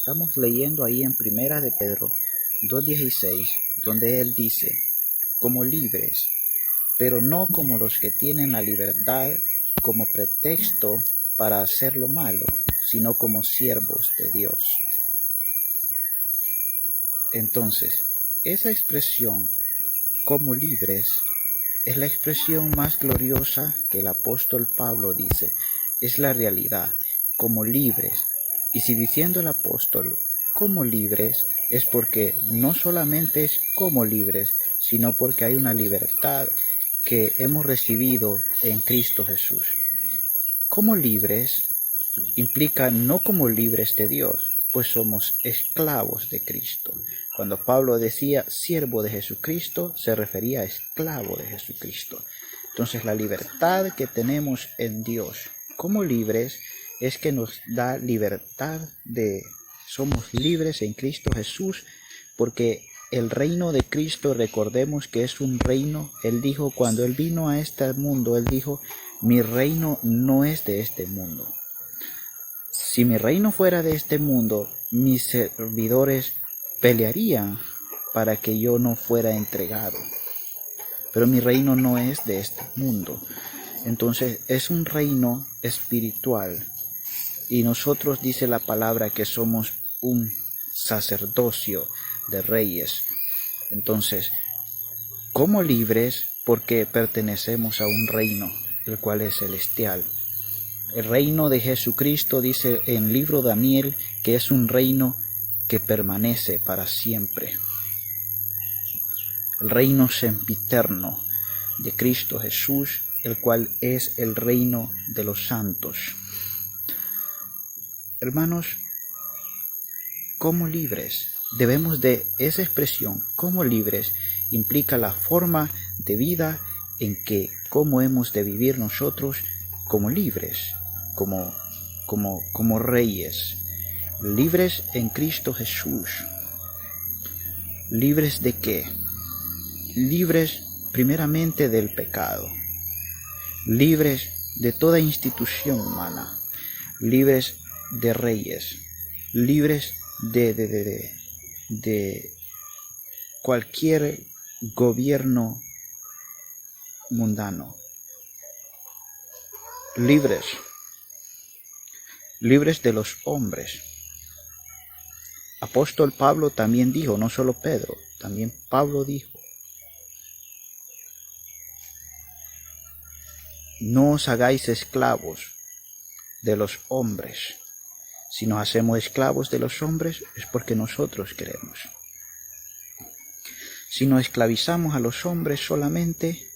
Estamos leyendo ahí en Primera de Pedro 2:16, donde él dice, como libres, pero no como los que tienen la libertad como pretexto para hacer lo malo, sino como siervos de Dios. Entonces, esa expresión, como libres, es la expresión más gloriosa que el apóstol Pablo dice. Es la realidad, como libres. Y si diciendo el apóstol, como libres, es porque no solamente es como libres, sino porque hay una libertad que hemos recibido en Cristo Jesús. Como libres implica no como libres de Dios, pues somos esclavos de Cristo. Cuando Pablo decía siervo de Jesucristo, se refería a esclavo de Jesucristo. Entonces la libertad que tenemos en Dios como libres es que nos da libertad somos libres en Cristo Jesús, porque el reino de Cristo, recordemos que es un reino. Él dijo, cuando Él vino a este mundo, Él dijo, mi reino no es de este mundo. Si mi reino fuera de este mundo, mis servidores pelearían para que yo no fuera entregado. Pero mi reino no es de este mundo. Entonces es un reino espiritual. Y nosotros, dice la palabra, que somos un sacerdocio de reyes. Entonces, como libres, porque pertenecemos a un reino, el cual es celestial. El reino de Jesucristo, dice en el libro de Daniel, que es un reino que permanece para siempre. El reino sempiterno de Cristo Jesús, el cual es el reino de los santos. Hermanos, como libres, debemos de esa expresión, como libres, implica la forma de vida en que, cómo hemos de vivir nosotros como libres, como reyes, libres en Cristo Jesús. ¿Libres de qué? Libres primeramente del pecado, libres de toda institución humana, libres de reyes, libres de cualquier gobierno mundano, libres de los hombres. Apóstol Pablo también dijo, no solo Pedro, también Pablo dijo, no os hagáis esclavos de los hombres. Si nos hacemos esclavos de los hombres es porque nosotros queremos. Si nos esclavizamos a los hombres solamente,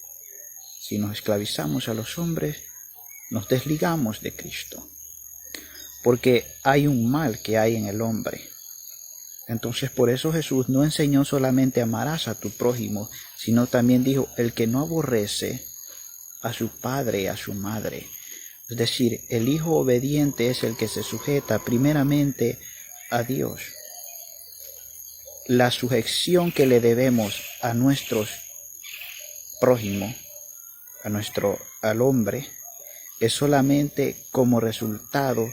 si nos esclavizamos a los hombres, nos desligamos de Cristo. Porque hay un mal que hay en el hombre. Entonces por eso Jesús no enseñó solamente amarás a tu prójimo, sino también dijo, el que no aborrece a su padre y a su madre. Es decir, el hijo obediente es el que se sujeta primeramente a Dios. La sujeción que le debemos a nuestros prójimos, al hombre, es solamente como resultado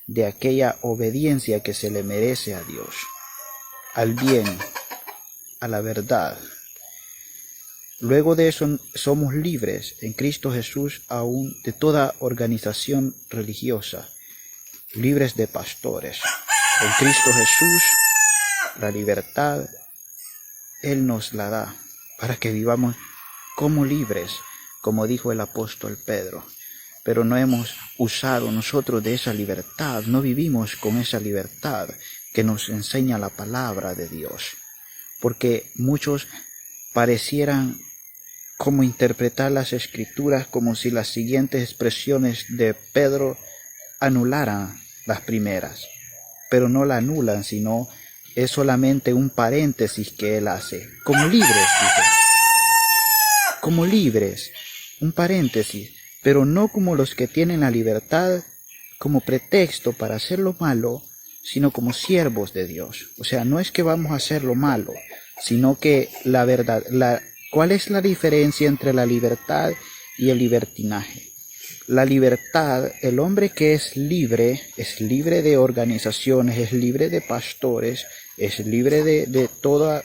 de aquella obediencia que se le merece a Dios, al bien, a la verdad. Luego de eso somos libres en Cristo Jesús aún de toda organización religiosa, libres de pastores. En Cristo Jesús la libertad Él nos la da para que vivamos como libres, como dijo el apóstol Pedro. Pero no hemos usado nosotros de esa libertad, no vivimos con esa libertad que nos enseña la palabra de Dios. Porque muchos parecieran como interpretar las escrituras como si las siguientes expresiones de Pedro anularan las primeras, pero no la anulan, sino es solamente un paréntesis que él hace. Como libres, dice. Como libres, un paréntesis, pero no como los que tienen la libertad como pretexto para hacer lo malo, sino como siervos de Dios. O sea, no es que vamos a hacer lo malo, sino que la verdad, ¿cuál es la diferencia entre la libertad y el libertinaje? la libertad, el hombre que es libre de organizaciones, es libre de pastores, es libre de todo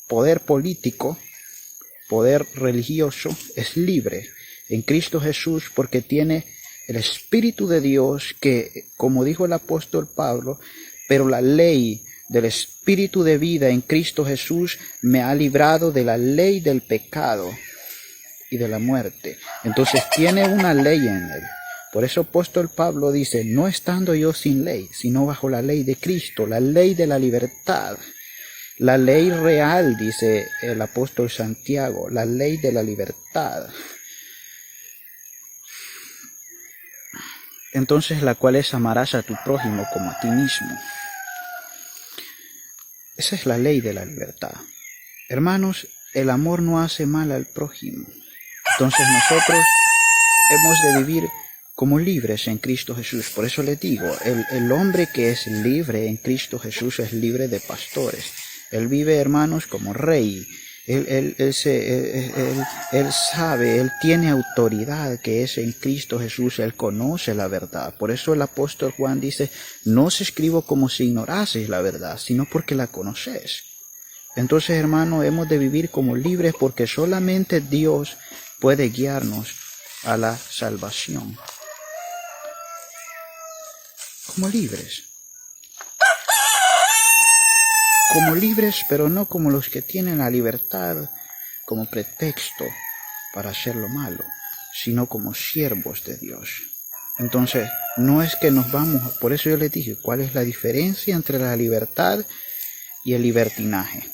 poder político, poder religioso, es libre en Cristo Jesús porque tiene el Espíritu de Dios que, como dijo el apóstol Pablo, pero la ley del Espíritu de vida en Cristo Jesús me ha librado de la ley del pecado y de la muerte. Entonces tiene una ley en él. Por eso apóstol Pablo dice, no estando yo sin ley, sino bajo la ley de Cristo, la ley de la libertad. La ley real, dice el apóstol Santiago, la ley de la libertad. Entonces la cual es amarás a tu prójimo como a ti mismo. Esa es la ley de la libertad. Hermanos, el amor no hace mal al prójimo. Entonces nosotros hemos de vivir como libres en Cristo Jesús. Por eso les digo, el hombre que es libre en Cristo Jesús es libre de pastores. Él vive, hermanos, como rey. Él sabe, él tiene autoridad que es en Cristo Jesús. Él conoce la verdad. Por eso el apóstol Juan dice, no os escribo como si ignoraseis la verdad, sino porque la conocéis. Entonces, hermano, hemos de vivir como libres porque solamente Dios puede guiarnos a la salvación. Como libres. Como libres, pero no como los que tienen la libertad como pretexto para hacer lo malo, sino como siervos de Dios. Entonces, no es que nos vamos, por eso yo les dije, ¿cuál es la diferencia entre la libertad y el libertinaje?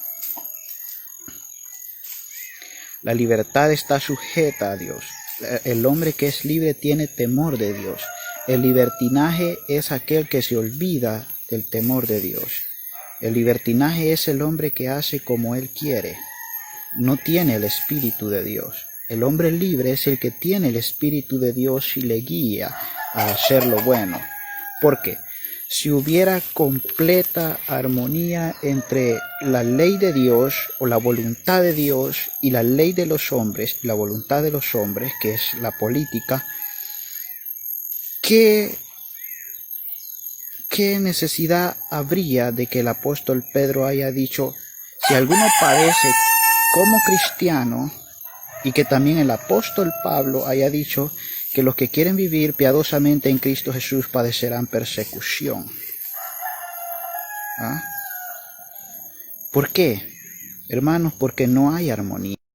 La libertad está sujeta a Dios. El hombre que es libre tiene temor de Dios. El libertinaje es aquel que se olvida del temor de Dios. El libertinaje es el hombre que hace como él quiere. No tiene el Espíritu de Dios. El hombre libre es el que tiene el Espíritu de Dios y le guía a hacer lo bueno. ¿Por qué? Si hubiera completa armonía entre la ley de Dios o la voluntad de Dios y la ley de los hombres, la voluntad de los hombres, que es la política, ¿qué necesidad habría de que el apóstol Pedro haya dicho, si alguno padece como cristiano, y que también el apóstol Pablo haya dicho que los que quieren vivir piadosamente en Cristo Jesús padecerán persecución? ¿Ah? ¿Por qué? Hermanos, porque no hay armonía.